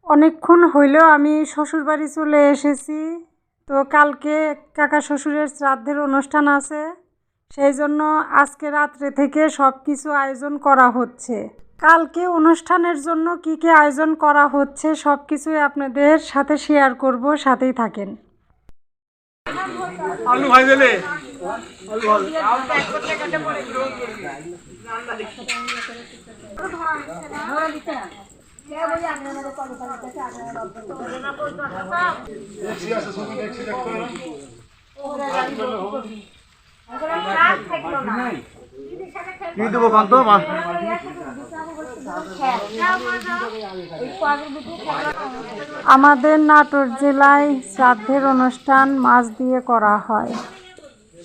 অনেকক্ষণ হইলেও আমি শ্বশুরবাড়ি চলে এসেছি। তো কালকে কাকা শ্বশুরের শ্রাদ্ধের অনুষ্ঠান আছে, সেই জন্য আজকে রাত্রে থেকে সব কিছু আয়োজন করা হচ্ছে। কালকে অনুষ্ঠানের জন্য কি কি আয়োজন করা হচ্ছে সব কিছুই আপনাদের সাথে শেয়ার করব, সাথেই থাকেন। আলু ভাই দিলে আমাদের নাটোর জেলায় শ্রাদ্ধের অনুষ্ঠান মাছ দিয়ে করা হয়,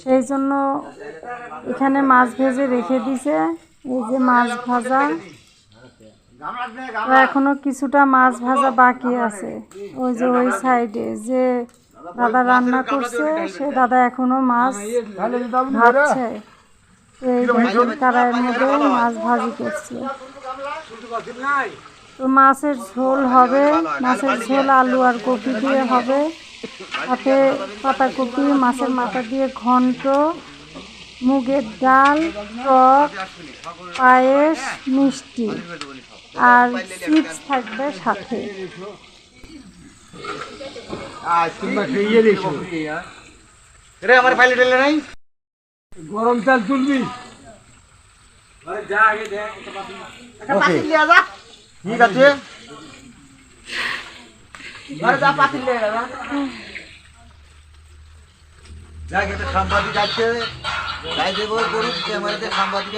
সেই জন্য এখানে মাছ ভেজে রেখে দিছে। এই যে মাছ ভাজা, এখনো কিছুটা মাছ ভাজা বাকি আছে। ওই যে ওই সাইডে যে দাদা রান্না করছে, সে দাদা এখনো মাছ ভাজছে। এই কড়াইয়ের মধ্যে মাছ ভাজি করছে। তো মাছের ঝোল হবে, মাছের ঝোল আলু আর কপি দিয়ে হবে, সাথে পাতাকপি, মাছের মাথা দিয়ে ঘন্ট, মুগের ডাল, টক, পায়েস, মিষ্টি আর চিপস থাকবে সাথে। গরম চাল তুলবি ঠিক আছে। সাংবাদিক আছে, সাংবাদিক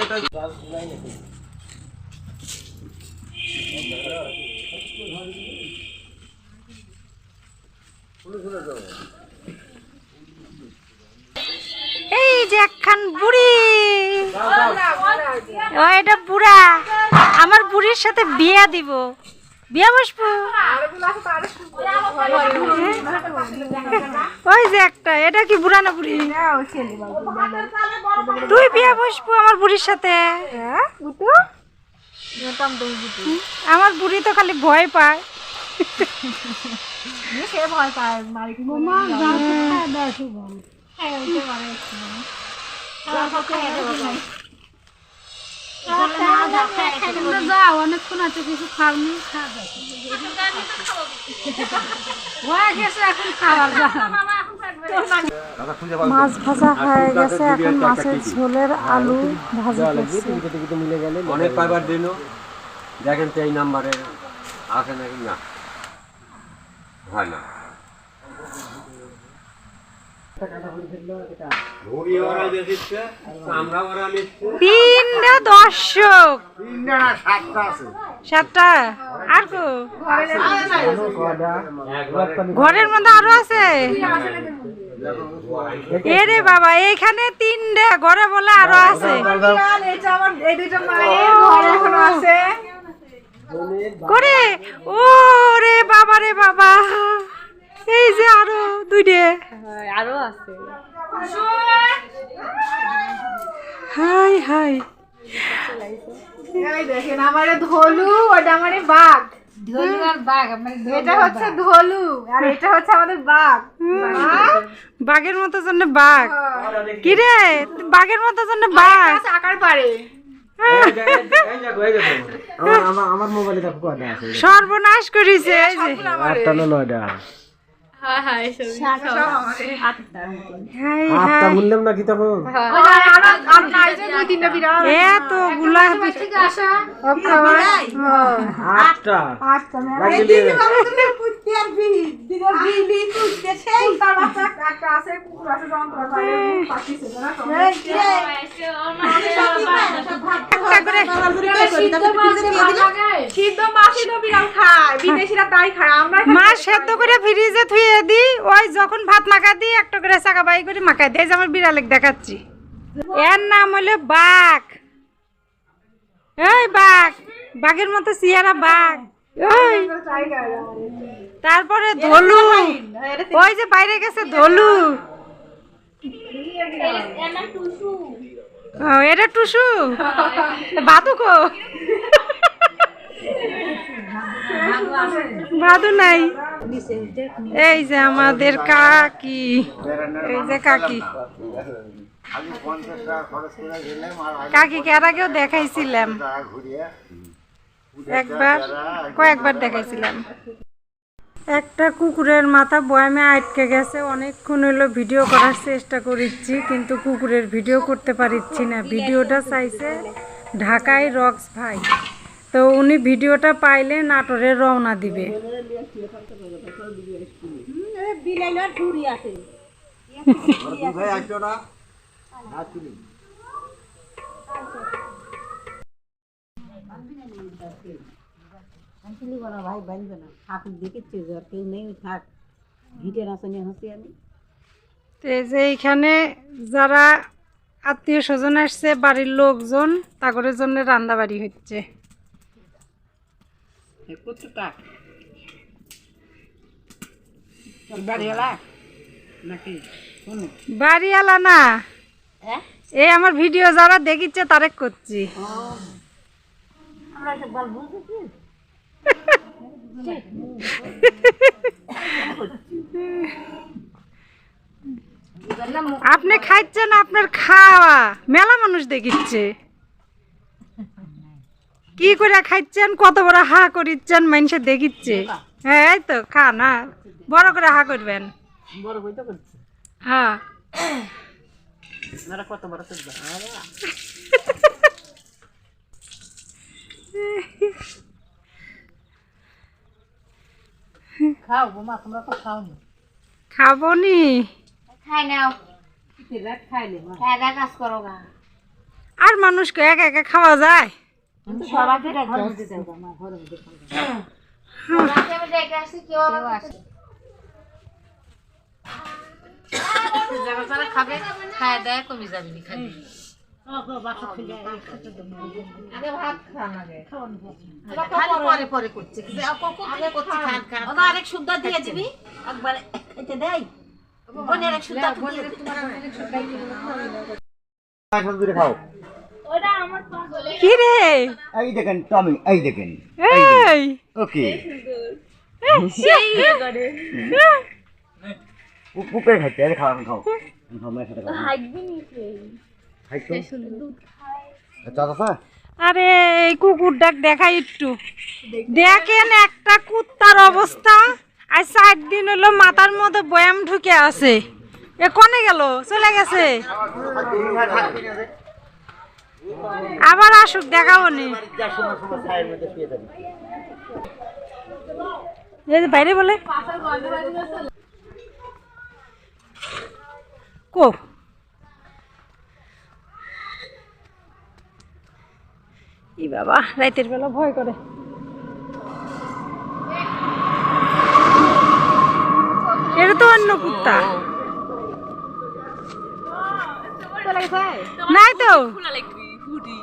এই যে একখান বুড়ি, এটা বুড়া, আমার বুড়ির সাথে বিয়া দিব, বিয়া বসবো। ওই যে একটা, এটা কি বুড়া না বুড়ি? তুই বিয়া বসবো আমার বুড়ির সাথে? আমার বুড়ি তো খালি ভয় পায়। ভয় পায় অনেকক্ষণ আছে, কিছু খাওনি, মাছ ভাজা হয়ে গেছে, এখন মাছের ঝোলের আলু ভাজা মিলে গেলে অনেক পাইবার দিন দেখেন তো এই নাম্বারে আছে নাকি না, হয় না। তিনটা দর্শক, সাতটা আর ঘরের মধ্যে আরো আছে। এরে বাবা, এইখানে তিনটা ঘরে বলে আরো আছে করে। ও রে বাবা রে বাবা, এই যে আরো দুইটা আরো আছে। হাই হাই, দেখেন আমার ধলু, ওটা আমার বাঘ। ধলু আর বাঘ, এটা হচ্ছে ধলু আর এটা হচ্ছে আমাদের বাঘ। বাঘের মতো জন্য বাঘ, কি রে বাঘের মতো জন্য বাঘ আকার পারে। আমার মোবাইলে সর্বনাশ করেছে। বললাম নাকি তখন এতগুলা মাছ সেদ্ধ করে ফ্রিজে থুয়ে দি, ওই যখন ভাত মাখা দিই একটা করে চাকা বাই করে মাখাই দেয়। যে আমার বিড়ালে দেখাচ্ছি, এর নাম হলো বাঘ। এই বাঘ, বাঘের মতো চেহারা বাঘ। তারপরে ধলু, ওই যে বাইরে গেছে ধলু। এটা টুসু, বাতুকো। ভাদু নাই। এই যে আমাদের কাকি, এই যে কাকি, কাকিকে এর আগেও দেখাইছিলাম, কয়েকবার দেখাইছিলাম। একটা কুকুরের মাথা বয়ামে আটকে গেছে, অনেকক্ষণ হলো ভিডিও করার চেষ্টা করেছি কিন্তু কুকুরের ভিডিও করতে পারছি না। ভিডিওটা চাইছে ঢাকায় রক্স ভাই, তো উনি ভিডিওটা পাইলে নাটোরে রওনা দিবে। ভাই বাঁধবে না, ঠাকুর দেখেছে কেউ নেই, থাক ভিটে নাচনে হচ্ছে আমি। তো এই যে এইখানে যারা আত্মীয় স্বজন আসছে, বাড়ির লোকজন, তাদের জন্য রান্নাবাড়ি হচ্ছে। কত টাক বাড়িওয়ালা নাকি বাড়িওয়ালা না, এই আমার ভিডিও যারা দেখিচ্ছে তারে করছি। আমরা বল বুঝেছি। আপনি খাইছেন, আপনার খাওয়া মেলা মানুষ দেখিচ্ছে, কি করে খাইছেন, কত বড় হা করিচ্ছেন, মানুষে দেখিচ্ছে। হ্যাঁ এই তো খা না, বড় করে হা করবেন। বড় বই তো করছে, হ্যাঁ কত বড় করবে। খাও বোমা, তোমরা তো খাও না। খাবো নি, খাই নাও, খাইলে খাই কাজ করো গা। আর মানুষকে একা একা খাওয়া যায়? সবাইকে ঘরের মধ্যে যাও, আমার ঘরের মধ্যে খাও। সবাইকে আমি ডেকে আসছি, কেউ আসে যারা যারা খাবে খায় দেয়, কমে যাবে নি খালি। আগে ভাত খান, আগে খালি পরে পরে করছে, কিন্তু করছে খান খান। আরেক সুদ্ধা দিয়ে দিবি একবার, এটা দেয় বোন, আরেক সুদ্ধা দিয়ে দিবি। খাও। ওটা আমার বলে কি রে, এই দেখেন টমি, এই দেখেন, এই ওকে সেই কুকুরে খাইতে খাও, খাও খাও, মায়ের সাথে খাও। হাইটবি নিছে, খাইতো চাচা। আরে এই কুকুর ডাক দেখাই একটু দেখেন, একটা কুত্তার অবস্থা। আজ 4 দিন হলো মাথার মধ্যে বয়াম ঢুকে আছে, এ কোনে গেল, চলে গেছে, আবার আসুক দেখাবো নি। এই যে বাইরে বলে কো, ই বাবা রাতের বেলা ভয় করে। এটা তো অন্য কুত্তা, নাই তো,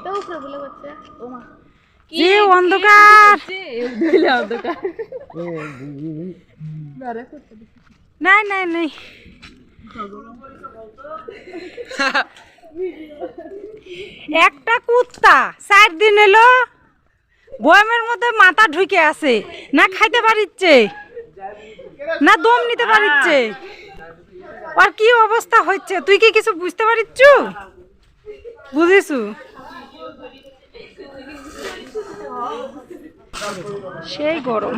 তো উপরে বলে বাচ্চা ওমা যে অন্ধকার, নাই নাই নাই, একটা কুত্তা 4 দিন এলো বয়ামের মধ্যে মাথা ঢুকে আছে, না খাইতে পারিচ্ছে না দম নিতে পারিচ্ছে, আর কি অবস্থা হচ্ছে তুই কি কিছু বুঝতে পারিচ্ছ? বুঝিছু? সেই গরম।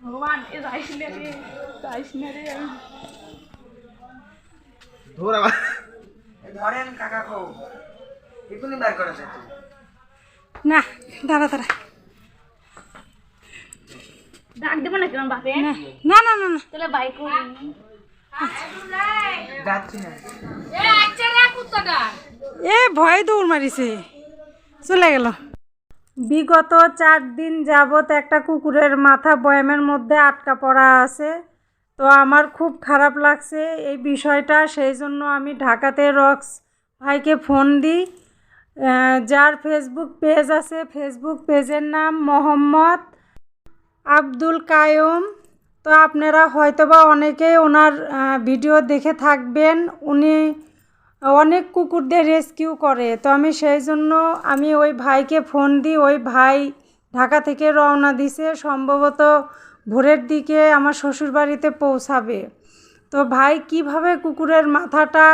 ভগবান এ যাইস না রে, যাইস না রে। ধরেন কাকা কো এখনই বার করেছে। না দাঁড়া দাঁড়া, ডাক দেব না কেন বাপে? না না না না, তাহলে বাইক যাচ্ছি না। এ আচ্ছা রে কুত্তাটা, এ ভয় দৌড় মারিছে, চলে গেল। বিগত 4 দিন যাবত একটা কুকুরের মাথা বয়ামের মধ্যে আটকা পড়া আছে, তো আমার খুব খারাপ লাগছে এই বিষয়টা। সেই জন্য আমি ঢাকাতে রক্স ভাইকে ফোন দিই, যার ফেসবুক পেজ আছে, ফেসবুক পেজের নাম মোহাম্মদ আব্দুল কায়ুম। তো তো আপনারা হয়তোবা অনেকেই ওনার ভিডিও দেখে থাকবেন। উনি অনেক কুকুরদের রেস্কিউ করে। তো আমি সেই জন্য আমি ওই ভাইকে ফোন দিই। ওই ভাই ঢাকা থেকে রওনা দিছে, সম্ভবত ভোরের দিকে আমার শ্বশুরবাড়িতে পৌঁছাবে। তো ভাই কিভাবে কুকুরের মাথাটা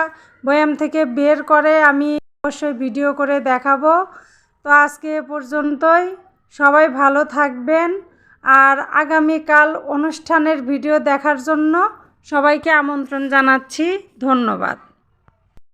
বয়াম থেকে বের করে আমি অবশ্যই ভিডিও করে দেখাবো। তো আজকে এ পর্যন্তই, সবাই ভালো থাকবেন। আর আগামীকাল অনুষ্ঠানের ভিডিও দেখার জন্য সবাইকে আমন্ত্রণ জানাচ্ছি। ধন্যবাদ।